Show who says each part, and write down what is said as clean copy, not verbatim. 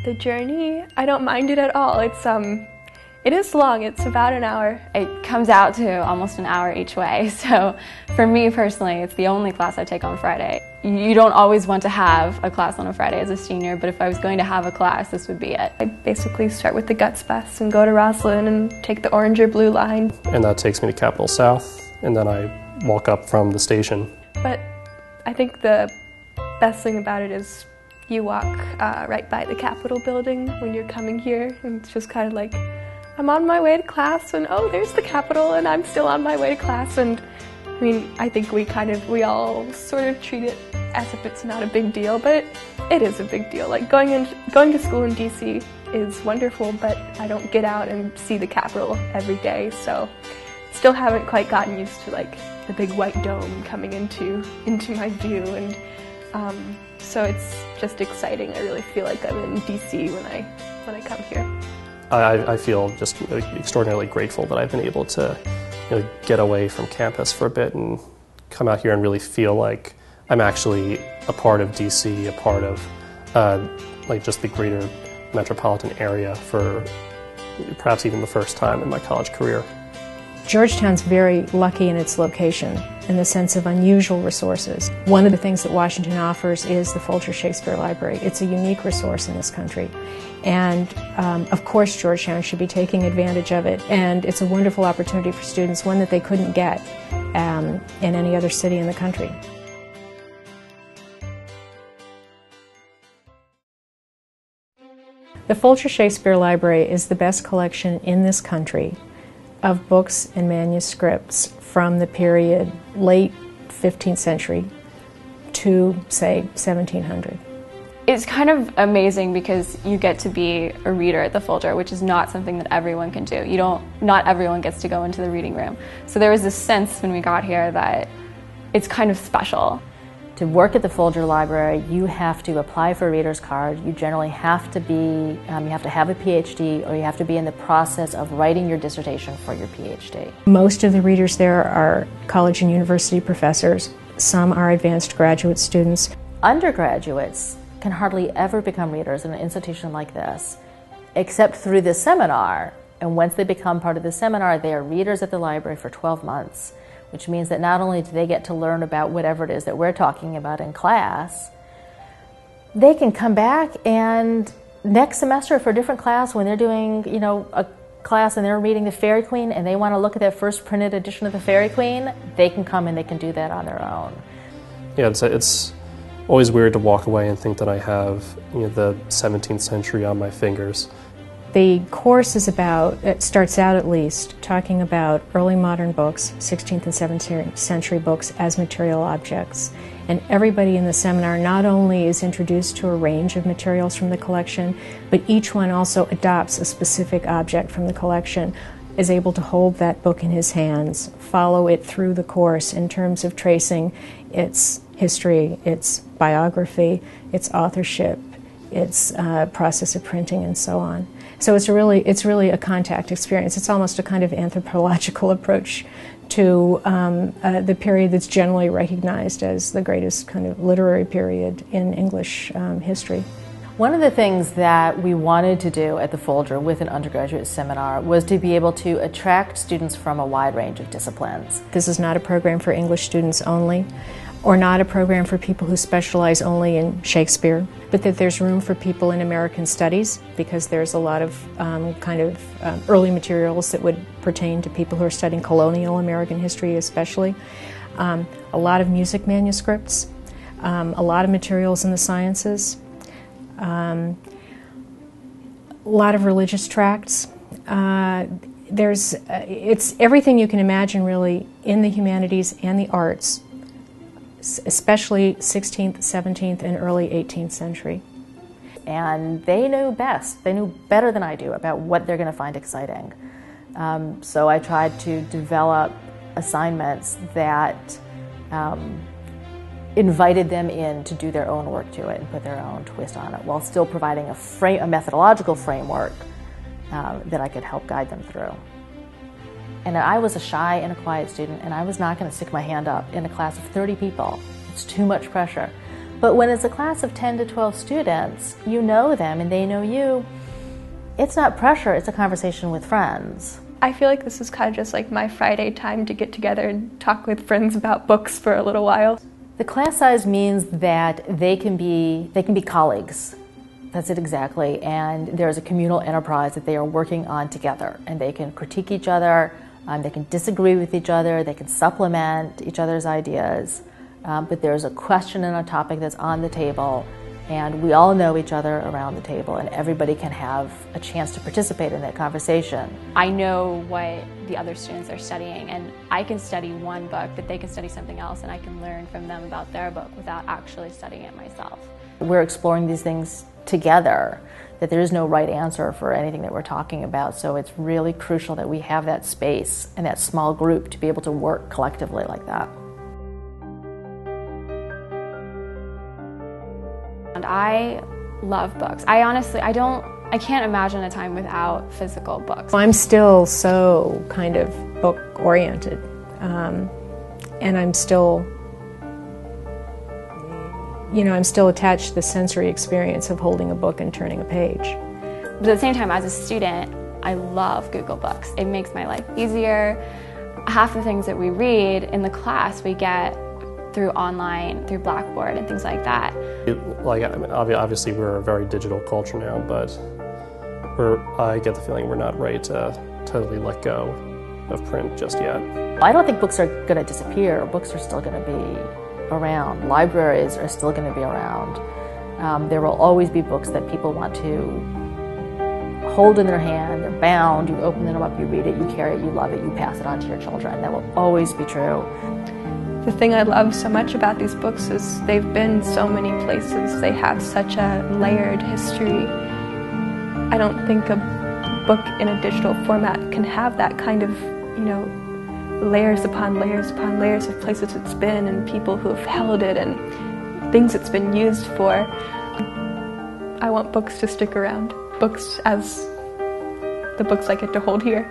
Speaker 1: The journey, I don't mind it at all. It is long, it's about an hour.
Speaker 2: It comes out to almost an hour each way, so for me personally, it's the only class I take on Friday. You don't always want to have a class on a Friday as a senior, but if I was going to have a class, this would be it.
Speaker 1: I basically start with the Guts bus and go to Roslyn and take the orange or blue line.
Speaker 3: And that takes me to Capitol South, and then I walk up from the station.
Speaker 1: But I think the best thing about it is you walk right by the Capitol building when you're coming here, and it's just kind of like, I'm on my way to class, and oh, there's the Capitol, and I'm still on my way to class. And I mean, I think we all sort of treat it as if it's not a big deal, but it is a big deal. Like going to school in DC is wonderful, but I don't get out and see the Capitol every day, so still haven't quite gotten used to like the big white dome coming into my view, and so it's just exciting. I really feel like I'm in DC when I come here.
Speaker 3: I feel just extraordinarily grateful that I've been able to get away from campus for a bit and come out here and really feel like I'm actually a part of DC, a part of like just the greater metropolitan area for perhaps even the first time in my college career.
Speaker 4: Georgetown's very lucky in its location in the sense of unusual resources. One of the things that Washington offers is the Folger Shakespeare Library. It's a unique resource in this country. And of course Georgetown should be taking advantage of it. And it's a wonderful opportunity for students, one that they couldn't get in any other city in the country. The Folger Shakespeare Library is the best collection in this country of books and manuscripts from the period late 15th century to, say, 1700.
Speaker 2: It's kind of amazing because you get to be a reader at the Folger, which is not something that everyone can do. Not everyone gets to go into the reading room. So there was this sense when we got here that it's kind of special.
Speaker 5: To work at the Folger Library, you have to apply for a reader's card. You generally have to you have to have a PhD, or you have to be in the process of writing your dissertation for your PhD. Most
Speaker 4: of the readers there are college and university professors. Some are advanced graduate students.
Speaker 5: Undergraduates can hardly ever become readers in an institution like this, except through this seminar. And once they become part of the seminar, they are readers at the library for 12 months. Which means that not only do they get to learn about whatever it is that we're talking about in class, they can come back and next semester for a different class, when they're doing, a class and they're reading the Fairy Queen and they want to look at that first printed edition of the Fairy Queen, they can come and they can do that on their own.
Speaker 3: Yeah, it's always weird to walk away and think that I have the 17th century on my fingers.
Speaker 4: The course is it starts out at least, talking about early modern books, 16th and 17th century books as material objects. And everybody in the seminar not only is introduced to a range of materials from the collection, but each one also adopts a specific object from the collection, is able to hold that book in his hands, follow it through the course in terms of tracing its history, its biography, its authorship, its process of printing, and so on. So it's really a contact experience. It's almost a kind of anthropological approach to the period that's generally recognized as the greatest kind of literary period in English history.
Speaker 5: One of the things that we wanted to do at the Folger with an undergraduate seminar was to be able to attract students from a wide range of disciplines.
Speaker 4: This is not a program for English students only, or not a program for people who specialize only in Shakespeare, but that there's room for people in American studies, because there's a lot of early materials that would pertain to people who are studying colonial American history especially. A lot of music manuscripts, a lot of materials in the sciences, a lot of religious tracts. It's everything you can imagine really in the humanities and the arts, especially 16th, 17th, and early 18th century.
Speaker 5: And they knew best. They knew better than I do about what they're going to find exciting. So I tried to develop assignments that invited them in to do their own work to it and put their own twist on it, while still providing a methodological framework that I could help guide them through. And I was a shy and a quiet student, and I was not going to stick my hand up in a class of 30 people. It's too much pressure. But when it's a class of 10 to 12 students, you know them and they know you. It's not pressure, it's a conversation with friends.
Speaker 1: I feel like this is kind of just like my Friday time to get together and talk with friends about books for a little while.
Speaker 5: The class size means that they can be colleagues. That's it exactly. And there's a communal enterprise that they are working on together. And they can critique each other, they can disagree with each other, they can supplement each other's ideas. But there's a question and a topic that's on the table, and we all know each other around the table, and everybody can have a chance to participate in that conversation.
Speaker 2: I know what the other students are studying, and I can study one book, but they can study something else, and I can learn from them about their book without actually studying it myself.
Speaker 5: We're exploring these things together, that there is no right answer for anything that we're talking about, so it's really crucial that we have that space and that small group to be able to work collectively like that.
Speaker 2: And I love books. I can't imagine a time without physical books.
Speaker 4: I'm still so kind of book-oriented, and I'm still attached to the sensory experience of holding a book and turning a page.
Speaker 2: But at the same time, as a student, I love Google Books. It makes my life easier. Half the things that we read in the class we get through online, through Blackboard and things like that.
Speaker 3: Obviously we're a very digital culture now, but I get the feeling we're not ready to totally let go of print just yet.
Speaker 5: I don't think books are going to disappear. Books are still going to be around. Libraries are still going to be around. There will always be books that people want to hold in their hand. They're bound. You open them up, you read it, you carry it, you love it, you pass it on to your children. That will always be true.
Speaker 1: The thing I love so much about these books is they've been so many places. They have such a layered history. I don't think a book in a digital format can have that kind of, layers upon layers upon layers of places it's been and people who have held it and things it's been used for. I want books to stick around. Books as the books I get to hold here.